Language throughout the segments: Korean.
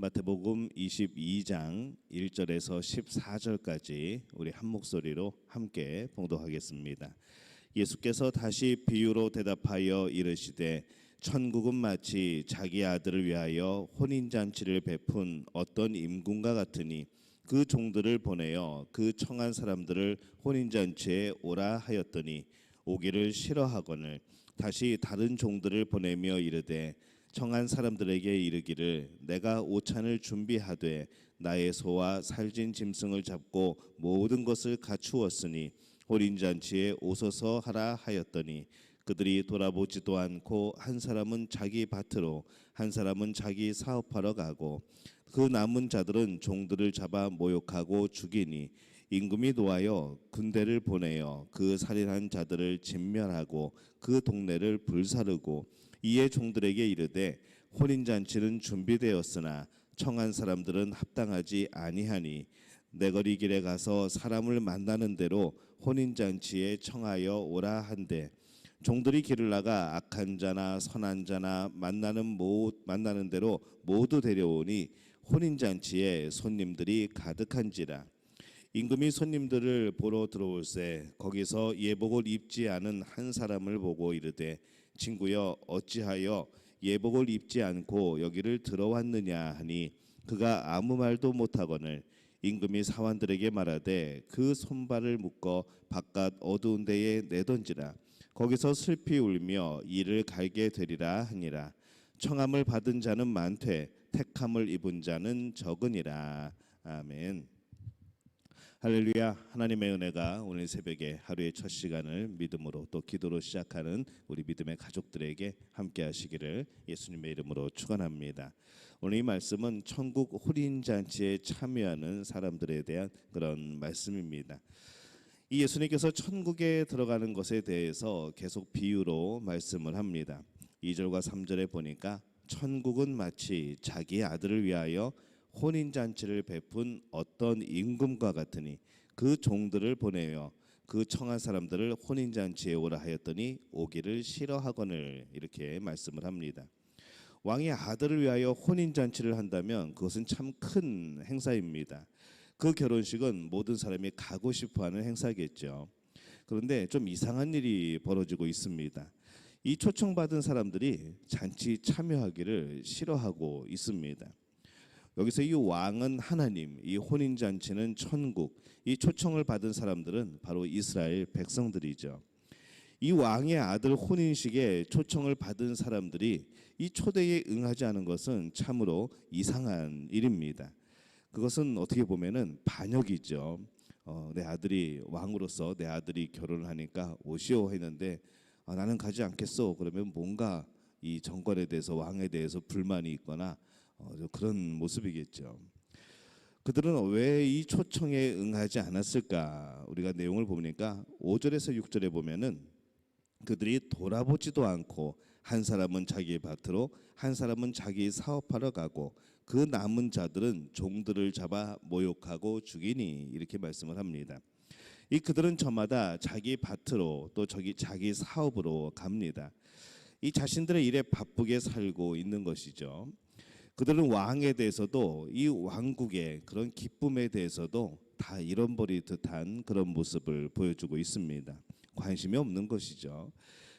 마태복음 22장 1절에서 14절까지 우리 한 목소리로 함께 봉독하겠습니다. 예수께서 다시 비유로 대답하여 이르시되 천국은 마치 자기 아들을 위하여 혼인잔치를 베푼 어떤 임금과 같으니 그 종들을 보내어 그 청한 사람들을 혼인잔치에 오라 하였더니 오기를 싫어하거늘 다시 다른 종들을 보내며 이르되 청한 사람들에게 이르기를 내가 오찬을 준비하되 나의 소와 살진 짐승을 잡고 모든 것을 갖추었으니 혼인잔치에 오소서 하라 하였더니 그들이 돌아보지도 않고 한 사람은 자기 밭으로 한 사람은 자기 사업하러 가고 그 남은 자들은 종들을 잡아 모욕하고 죽이니 임금이 노하여 군대를 보내어 그 살인한 자들을 진멸하고 그 동네를 불사르고 이에 종들에게 이르되 혼인잔치는 준비되었으나 청한 사람들은 합당하지 아니하니 내거리 길에 가서 사람을 만나는 대로 혼인잔치에 청하여 오라 한대 종들이 길을 나가 악한 자나 선한 자나 만나는 대로 모두 데려오니 혼인잔치에 손님들이 가득한지라. 임금이 손님들을 보러 들어올새 거기서 예복을 입지 않은 한 사람을 보고 이르되 친구여 어찌하여 예복을 입지 않고 여기를 들어왔느냐 하니 그가 아무 말도 못하거늘 임금이 사환들에게 말하되 그 손발을 묶어 바깥 어두운 데에 내던지라. 거기서 슬피 울며 이를 갈게 되리라 하니라. 청함을 받은 자는 많되 택함을 입은 자는 적으니라. 아멘. 할렐루야. 하나님의 은혜가 오늘 새벽에 하루의 첫 시간을 믿음으로 또 기도로 시작하는 우리 믿음의 가족들에게 함께 하시기를 예수님의 이름으로 축원합니다. 오늘 이 말씀은 천국 혼인잔치에 참여하는 사람들에 대한 그런 말씀입니다. 이 예수님께서 천국에 들어가는 것에 대해서 계속 비유로 말씀을 합니다. 2절과 3절에 보니까 천국은 마치 자기 아들을 위하여 혼인잔치를 베푼 어떤 임금과 같으니 그 종들을 보내어 그 청한 사람들을 혼인잔치에 오라 하였더니 오기를 싫어하거늘 이렇게 말씀을 합니다. 왕의 아들을 위하여 혼인잔치를 한다면 그것은 참 큰 행사입니다. 그 결혼식은 모든 사람이 가고 싶어하는 행사겠죠. 그런데 좀 이상한 일이 벌어지고 있습니다. 이 초청받은 사람들이 잔치 참여하기를 싫어하고 있습니다. 여기서 이 왕은 하나님, 이 혼인잔치는 천국, 이 초청을 받은 사람들은 바로 이스라엘 백성들이죠. 이 왕의 아들 혼인식에 초청을 받은 사람들이 이 초대에 응하지 않은 것은 참으로 이상한 일입니다. 그것은 어떻게 보면은 반역이죠. 내 아들이 왕으로서 내 아들이 결혼을 하니까 오시오 했는데 나는 가지 않겠소. 그러면 뭔가 이 정권에 대해서 왕에 대해서 불만이 있거나 그런 모습이겠죠. 그들은 왜 이 초청에 응하지 않았을까? 우리가 내용을 보니까 5절에서 6절에 보면은 그들이 돌아보지도 않고 한 사람은 자기 밭으로 한 사람은 자기 사업하러 가고 그 남은 자들은 종들을 잡아 모욕하고 죽이니 이렇게 말씀을 합니다. 이 그들은 저마다 자기 밭으로 또 자기 사업으로 갑니다. 이 자신들의 일에 바쁘게 살고 있는 것이죠. 그들은 왕에 대해서도 이 왕국의 그런 기쁨에 대해서도 다 잃어버릴 듯한 그런 모습을 보여주고 있습니다. 관심이 없는 것이죠.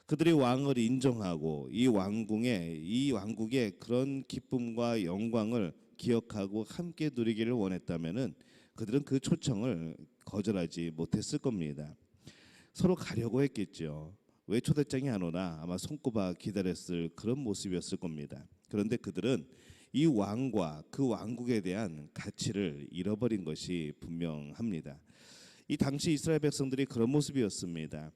그들이 왕을 인정하고 이 왕국의 그런 기쁨과 영광을 기억하고 함께 누리기를 원했다면은 그들은 그 초청을 거절하지 못했을 겁니다. 서로 가려고 했겠죠. 왜 초대장이 안 오나 아마 손꼽아 기다렸을 그런 모습이었을 겁니다. 그런데 그들은 이 왕과 그 왕국에 대한 가치를 잃어버린 것이 분명합니다. 이 당시 이스라엘 백성들이 그런 모습이었습니다.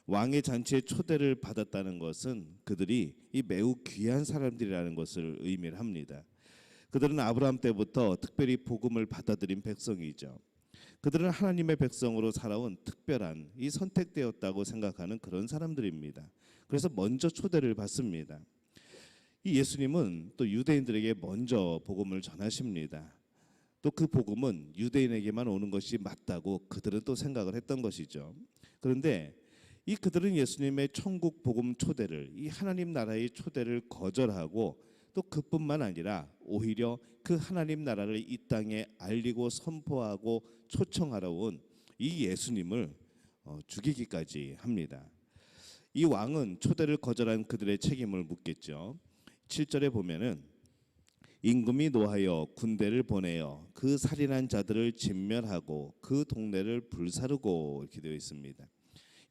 왕의 잔치에 초대를 받았다는 것은 그들이 이 매우 귀한 사람들이라는 것을 의미를 합니다. 그들은 아브라함 때부터 특별히 복음을 받아들인 백성이죠. 그들은 하나님의 백성으로 살아온 특별한 이 선택되었다고 생각하는 그런 사람들입니다. 그래서 먼저 초대를 받습니다. 이 예수님은 또 유대인들에게 먼저 복음을 전하십니다. 또 그 복음은 유대인에게만 오는 것이 맞다고 그들은 또 생각을 했던 것이죠. 그런데 이 그들은 예수님의 천국 복음 초대를, 이 하나님 나라의 초대를 거절하고 또 그뿐만 아니라 오히려 그 하나님 나라를 이 땅에 알리고 선포하고 초청하러 온 이 예수님을 죽이기까지 합니다. 이 왕은 초대를 거절한 그들의 책임을 묻겠죠. 7절에 보면은 임금이 노하여 군대를 보내어 그 살인한 자들을 진멸하고 그 동네를 불사르고 이렇게 되어 있습니다.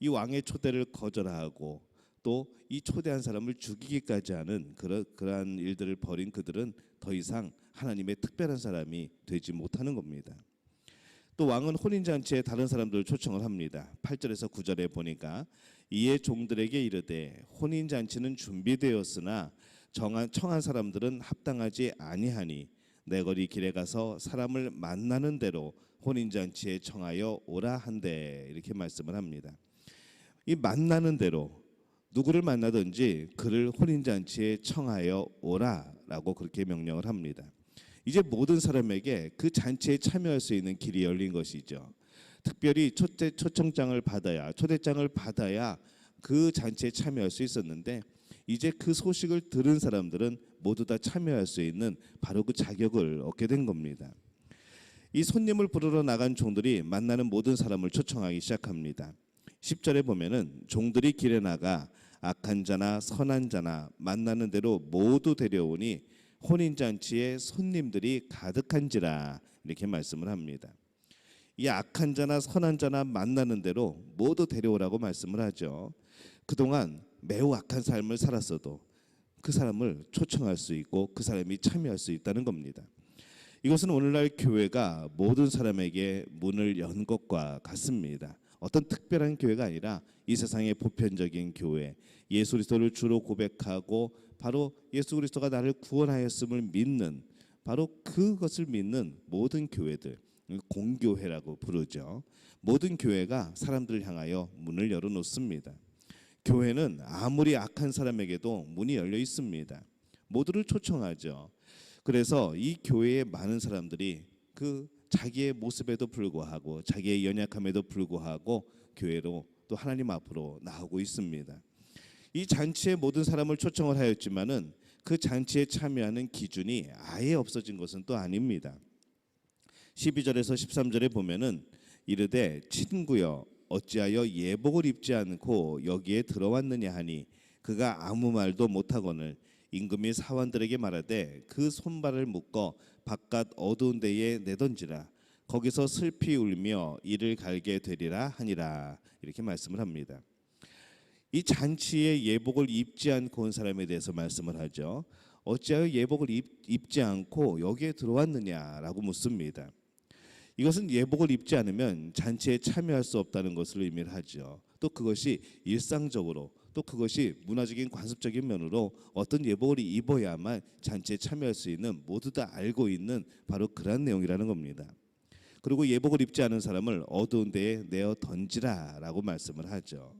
이 왕의 초대를 거절하고 또 이 초대한 사람을 죽이기까지 하는 그러한 일들을 벌인 그들은 더 이상 하나님의 특별한 사람이 되지 못하는 겁니다. 또 왕은 혼인잔치에 다른 사람들을 초청을 합니다. 8절에서 9절에 보니까 이에 종들에게 이르되 혼인잔치는 준비되었으나 청한 사람들은 합당하지 아니하니 내거리 길에 가서 사람을 만나는 대로 혼인잔치에 청하여 오라 한대 이렇게 말씀을 합니다. 이 만나는 대로 누구를 만나든지 그를 혼인잔치에 청하여 오라라고 그렇게 명령을 합니다. 이제 모든 사람에게 그 잔치에 참여할 수 있는 길이 열린 것이죠. 특별히 초청장을 받아야 초대장을 받아야 그 잔치에 참여할 수 있었는데 이제 그 소식을 들은 사람들은 모두 다 참여할 수 있는 바로 그 자격을 얻게 된 겁니다. 이 손님을 부르러 나간 종들이 만나는 모든 사람을 초청하기 시작합니다. 10절에 보면은 종들이 길에 나가 악한 자나 선한 자나 만나는 대로 모두 데려오니 혼인잔치에 손님들이 가득한지라 이렇게 말씀을 합니다. 이 악한 자나 선한 자나 만나는 대로 모두 데려오라고 말씀을 하죠. 그동안 매우 악한 삶을 살았어도 그 사람을 초청할 수 있고 그 사람이 참여할 수 있다는 겁니다. 이것은 오늘날 교회가 모든 사람에게 문을 연 것과 같습니다. 어떤 특별한 교회가 아니라 이 세상의 보편적인 교회, 예수 그리스도를 주로 고백하고 바로 예수 그리스도가 나를 구원하였음을 믿는 바로 그것을 믿는 모든 교회들, 공교회라고 부르죠. 모든 교회가 사람들을 향하여 문을 열어놓습니다. 교회는 아무리 악한 사람에게도 문이 열려 있습니다. 모두를 초청하죠. 그래서 이 교회에 많은 사람들이 그 자기의 모습에도 불구하고 자기의 연약함에도 불구하고 교회로 또 하나님 앞으로 나오고 있습니다. 이 잔치에 모든 사람을 초청을 하였지만은 그 잔치에 참여하는 기준이 아예 없어진 것은 또 아닙니다. 12절에서 13절에 보면은 이르되 친구여 어찌하여 예복을 입지 않고 여기에 들어왔느냐 하니 그가 아무 말도 못하거늘 임금이 사원들에게 말하되 그 손발을 묶어 바깥 어두운 데에 내던지라 거기서 슬피 울며 이를 갈게 되리라 하니라 이렇게 말씀을 합니다. 이 잔치에 예복을 입지 않고 온 사람에 대해서 말씀을 하죠. 어찌하여 예복을 입지 않고 여기에 들어왔느냐라고 묻습니다. 이것은 예복을 입지 않으면 잔치에 참여할 수 없다는 것을 의미를 하죠. 또 그것이 일상적으로 또 그것이 문화적인 관습적인 면으로 어떤 예복을 입어야만 잔치에 참여할 수 있는 모두 다 알고 있는 바로 그런 내용이라는 겁니다. 그리고 예복을 입지 않은 사람을 어두운 데에 내어 던지라라고 말씀을 하죠.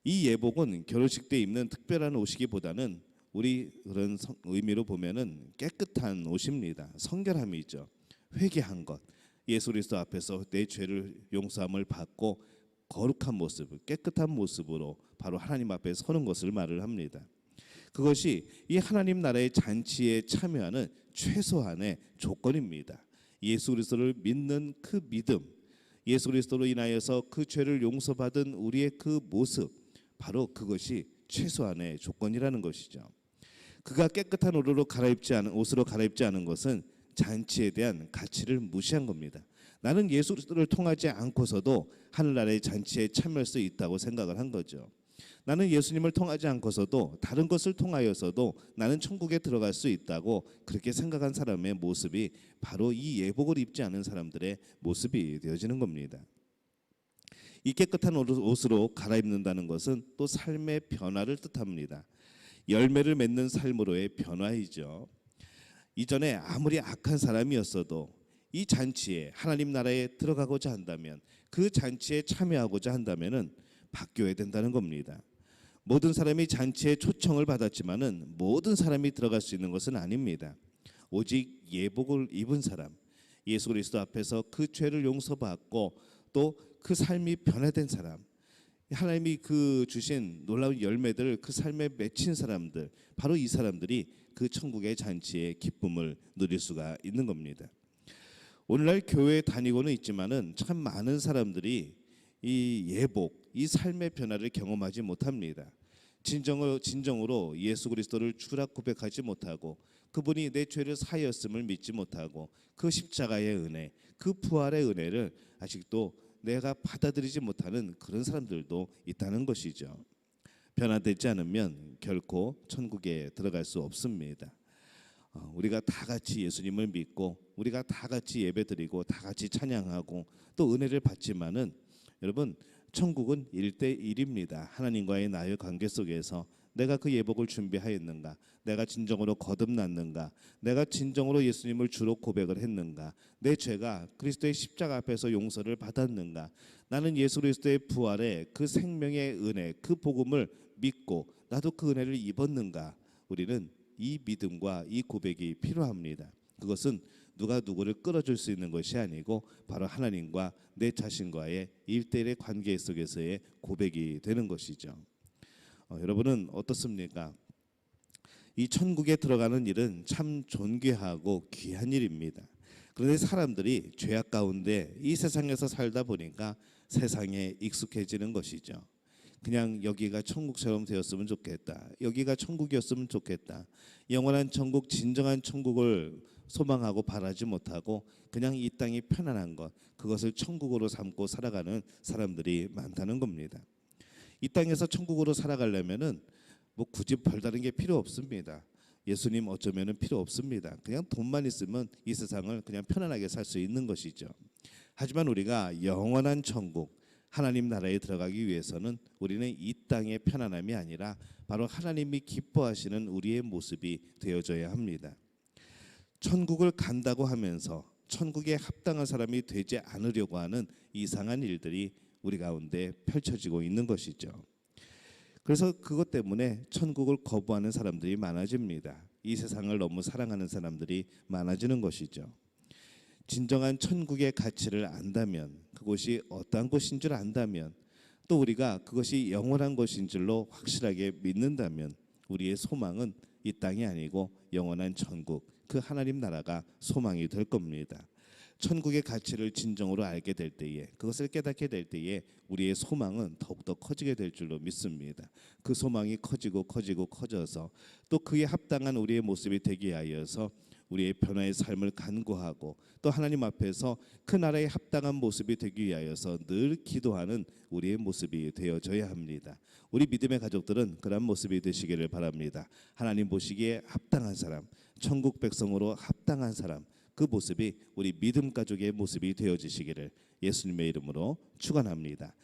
이 예복은 결혼식 때 입는 특별한 옷이기보다는 우리 그런 의미로 보면은 깨끗한 옷입니다. 성결함이죠. 회개한 것, 예수 그리스도 앞에서 내 죄를 용서함을 받고 거룩한 모습, 깨끗한 모습으로 바로 하나님 앞에 서는 것을 말을 합니다. 그것이 이 하나님 나라의 잔치에 참여하는 최소한의 조건입니다. 예수 그리스도를 믿는 그 믿음, 예수 그리스도로 인하여서 그 죄를 용서받은 우리의 그 모습, 바로 그것이 최소한의 조건이라는 것이죠. 그가 깨끗한 옷으로 갈아입지 않은 것은 잔치에 대한 가치를 무시한 겁니다. 나는 예수 그리스도를 통하지 않고서도 하늘나라의 잔치에 참여할 수 있다고 생각을 한 거죠. 나는 예수님을 통하지 않고서도 다른 것을 통하여서도 나는 천국에 들어갈 수 있다고 그렇게 생각한 사람의 모습이 바로 이 예복을 입지 않은 사람들의 모습이 되어지는 겁니다. 이 깨끗한 옷으로 갈아입는다는 것은 또 삶의 변화를 뜻합니다. 열매를 맺는 삶으로의 변화이죠. 이전에 아무리 악한 사람이었어도 이 잔치에 하나님 나라에 들어가고자 한다면 그 잔치에 참여하고자 한다면은 바뀌어야 된다는 겁니다. 모든 사람이 잔치에 초청을 받았지만은 모든 사람이 들어갈 수 있는 것은 아닙니다. 오직 예복을 입은 사람, 예수 그리스도 앞에서 그 죄를 용서받고 또 그 삶이 변화된 사람, 하나님이 그 주신 놀라운 열매들을 그 삶에 맺힌 사람들, 바로 이 사람들이 그 천국의 잔치의 기쁨을 누릴 수가 있는 겁니다. 오늘날 교회에 다니고는 있지만은 참 많은 사람들이 이 예복, 이 삶의 변화를 경험하지 못합니다. 진정으로 예수 그리스도를 주라 고백하지 못하고 그분이 내 죄를 사하였음을 믿지 못하고 그 십자가의 은혜, 그 부활의 은혜를 아직도 내가 받아들이지 못하는 그런 사람들도 있다는 것이죠. 변화되지 않으면 결코 천국에 들어갈 수 없습니다. 우리가 다 같이 예수님을 믿고 우리가 다 같이 예배드리고 다 같이 찬양하고 또 은혜를 받지만은 여러분, 천국은 1대1입니다. 하나님과의 나의 관계 속에서 내가 그 예복을 준비하였는가, 내가 진정으로 거듭났는가, 내가 진정으로 예수님을 주로 고백을 했는가, 내 죄가 그리스도의 십자가 앞에서 용서를 받았는가, 나는 예수 그리스도의 부활의 그 생명의 은혜, 그 복음을 믿고 나도 그 은혜를 입었는가. 우리는 이 믿음과 이 고백이 필요합니다. 그것은 누가 누구를 끌어줄 수 있는 것이 아니고 바로 하나님과 내 자신과의 1대1의 관계 속에서의 고백이 되는 것이죠. 여러분은 어떻습니까? 이 천국에 들어가는 일은 참 존귀하고 귀한 일입니다. 그런데 사람들이 죄악 가운데 이 세상에서 살다 보니까 세상에 익숙해지는 것이죠. 그냥 여기가 천국처럼 되었으면 좋겠다. 여기가 천국이었으면 좋겠다. 영원한 천국, 진정한 천국을 소망하고 바라지 못하고 그냥 이 땅이 편안한 것, 그것을 천국으로 삼고 살아가는 사람들이 많다는 겁니다. 이 땅에서 천국으로 살아가려면은 뭐 굳이 별다른 게 필요 없습니다. 예수님 어쩌면은 필요 없습니다. 그냥 돈만 있으면 이 세상을 그냥 편안하게 살 수 있는 것이죠. 하지만 우리가 영원한 천국, 하나님 나라에 들어가기 위해서는 우리는 이 땅의 편안함이 아니라 바로 하나님이 기뻐하시는 우리의 모습이 되어져야 합니다. 천국을 간다고 하면서 천국에 합당한 사람이 되지 않으려고 하는 이상한 일들이 우리 가운데 펼쳐지고 있는 것이죠. 그래서 그것 때문에 천국을 거부하는 사람들이 많아집니다. 이 세상을 너무 사랑하는 사람들이 많아지는 것이죠. 진정한 천국의 가치를 안다면, 그곳이 어떠한 곳인 줄 안다면, 또 우리가 그것이 영원한 것인 줄로 확실하게 믿는다면 우리의 소망은 이 땅이 아니고 영원한 천국, 그 하나님 나라가 소망이 될 겁니다. 천국의 가치를 진정으로 알게 될 때에, 그것을 깨닫게 될 때에 우리의 소망은 더욱더 커지게 될 줄로 믿습니다. 그 소망이 커져서 또 그에 합당한 우리의 모습이 되게 하여서 우리의 변화의 삶을 간구하고 또 하나님 앞에서 그 나라에 합당한 모습이 되기 위하여서 늘 기도하는 우리의 모습이 되어져야 합니다. 우리 믿음의 가족들은 그런 모습이 되시기를 바랍니다. 하나님 보시기에 합당한 사람, 천국 백성으로 합당한 사람, 그 모습이 우리 믿음 가족의 모습이 되어지시기를 예수님의 이름으로 축원합니다.